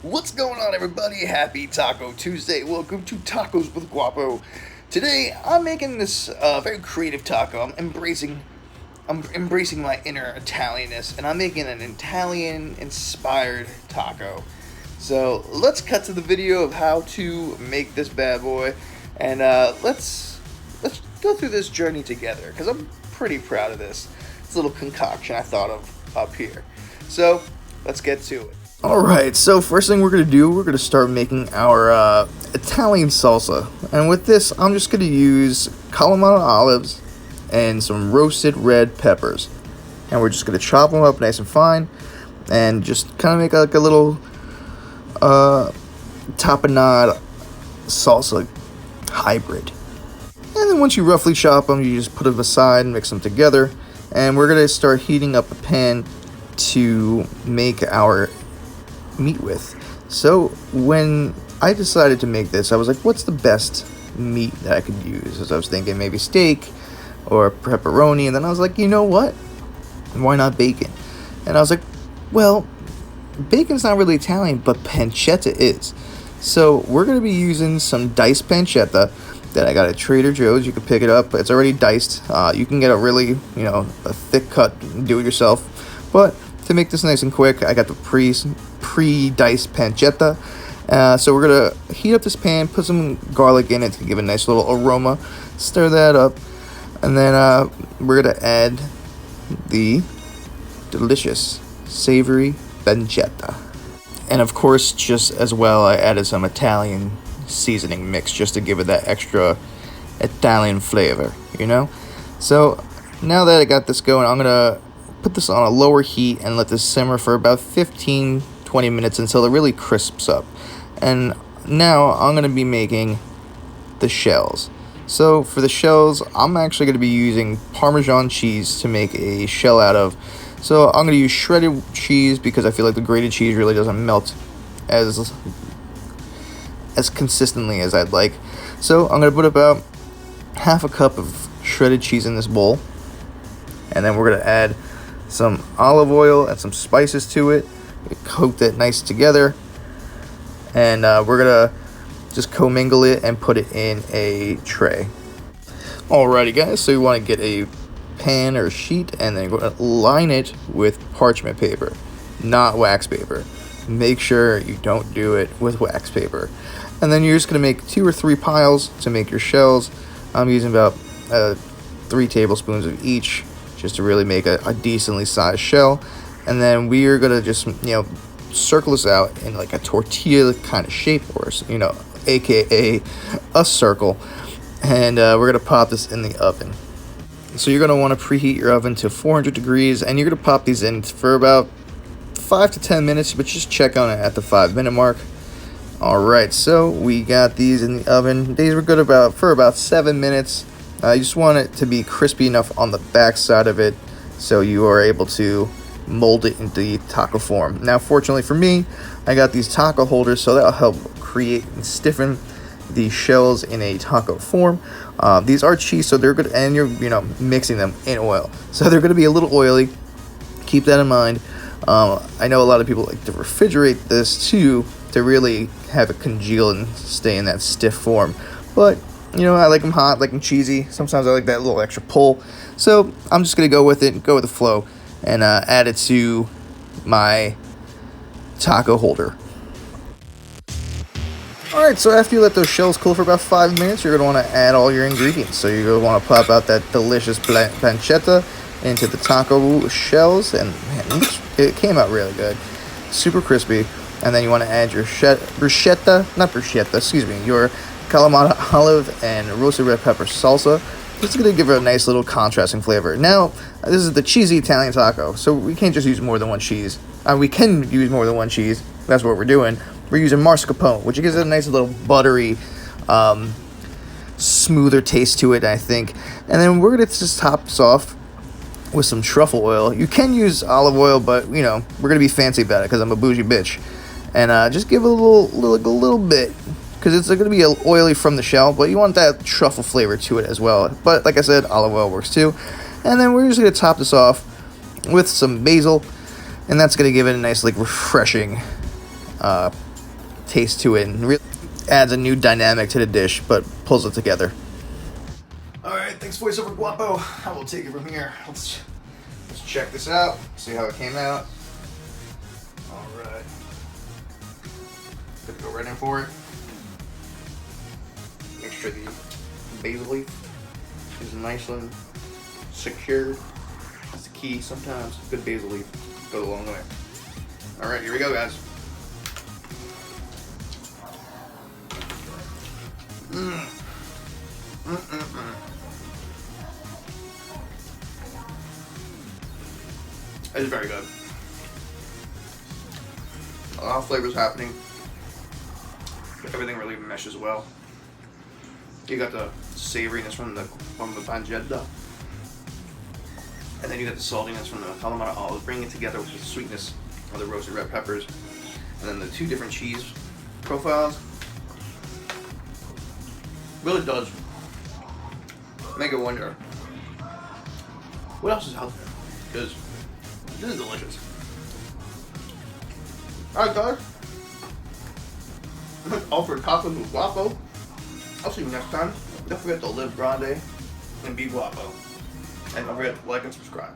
What's going on, everybody? Happy Taco Tuesday. Welcome to Tacos with Guapo. Today, I'm making this very creative taco. I'm embracing my inner Italianness, and I'm making an Italian-inspired taco. So let's cut to the video of how to make this bad boy, and let's go through this journey together, because I'm pretty proud of this little concoction I thought of up here. So let's get to it. Alright, so first thing we're going to do, we're going to start making our Italian salsa. And with this, I'm just going to use Kalamata olives and some roasted red peppers. And we're just going to chop them up nice and fine and just kind of make like a little tapenade salsa hybrid. And then once you roughly chop them, you just put them aside and mix them together. And we're going to start heating up a pan to make our meat with. So when I decided to make this, I was like, what's the best meat that I could use? As I was thinking maybe steak or pepperoni, and then I was like, you know what, why not bacon? And I was like, well, bacon's not really Italian, but pancetta is. So we're going to be using some diced pancetta that I got at Trader Joe's. You can pick it up, it's already diced. You can get a really, a thick cut, do it yourself, but to make this nice and quick, I got the pre-diced pancetta. So we're going to heat up this pan, put some garlic in it to give a nice little aroma, stir that up, and then we're going to add the delicious savory pancetta. And of course, just as well, I added some Italian seasoning mix just to give it that extra Italian flavor, So now that I got this going, I'm going to put this on a lower heat and let this simmer for about 15-20 minutes until it really crisps up. And now I'm going to be making the shells. So for the shells, I'm actually going to be using Parmesan cheese to make a shell out of. So I'm going to use shredded cheese because I feel like the grated cheese really doesn't melt as consistently as I'd like. So I'm going to put about half a cup of shredded cheese in this bowl. And then we're going to add some olive oil and some spices to it. We coat that nice together, and we're gonna just commingle it and put it in a tray. Alrighty guys, so you want to get a pan or sheet and then you're going to line it with parchment paper, not wax paper. Make sure you don't do it with wax paper. And then you're just going to make 2 or 3 piles to make your shells. I'm using about 3 tablespoons of each, just to really make a decently sized shell. And then we are going to just, circle this out in like a tortilla kind of shape, or, aka a circle. And we're going to pop this in the oven. So you're going to want to preheat your oven to 400 degrees, and you're going to pop these in for about 5 to 10 minutes, but just check on it at the 5-minute mark. Alright, so we got these in the oven. These were good for about 7 minutes. You just want it to be crispy enough on the back side of it so you are able to mold it into the taco form. Now, fortunately for me, I got these taco holders, so that'll help create and stiffen the shells in a taco form. These are cheese, so they're good, and you're mixing them in oil, so they're going to be a little oily. Keep that in mind. I know a lot of people like to refrigerate this too to really have it congeal and stay in that stiff form, but I like them hot, like them cheesy. Sometimes I like that little extra pull. So I'm just going to go with the flow, and add it to my taco holder. Alright, so after you let those shells cool for about 5 minutes, you're going to want to add all your ingredients. So you're going to want to pop out that delicious pancetta into the taco shells, and man, it came out really good. Super crispy. And then you want to add your your Kalamata olive and roasted red pepper salsa. It's going to give it a nice little contrasting flavor. Now, this is the cheesy Italian taco, so we can't just use more than one cheese. We can use more than one cheese. That's what we're doing. We're using mascarpone, which gives it a nice little buttery, smoother taste to it, I think. And then we're going to just top this off with some truffle oil. You can use olive oil, but, we're going to be fancy about it because I'm a bougie bitch. And just give it a little bit, because it's going to be oily from the shell, but you want that truffle flavor to it as well. But like I said, olive oil works too. And then we're just going to top this off with some basil, and that's going to give it a nice, refreshing taste to it and really adds a new dynamic to the dish, but pulls it together. Alright, thanks voiceover Guapo. I will take it from here. Let's check this out, see how it came out. Alright. Good to go right in for it. Make sure the basil leaf is nice and secured. That's the key sometimes. Good basil leaf goes a long way. Alright, here we go, guys. It's very good. A lot of flavors happening. Everything really meshes well. You got the savoriness from the pancetta, and then you got the saltiness from the Kalamata olives, bringing it together with the sweetness of the roasted red peppers, and then the two different cheese profiles. Really does make it wonder what else is out there, because this is delicious. Alright guys, all for tacos with Guapo. I'll see you next time. Don't forget to live grande and be Guapo. And don't forget to like and subscribe.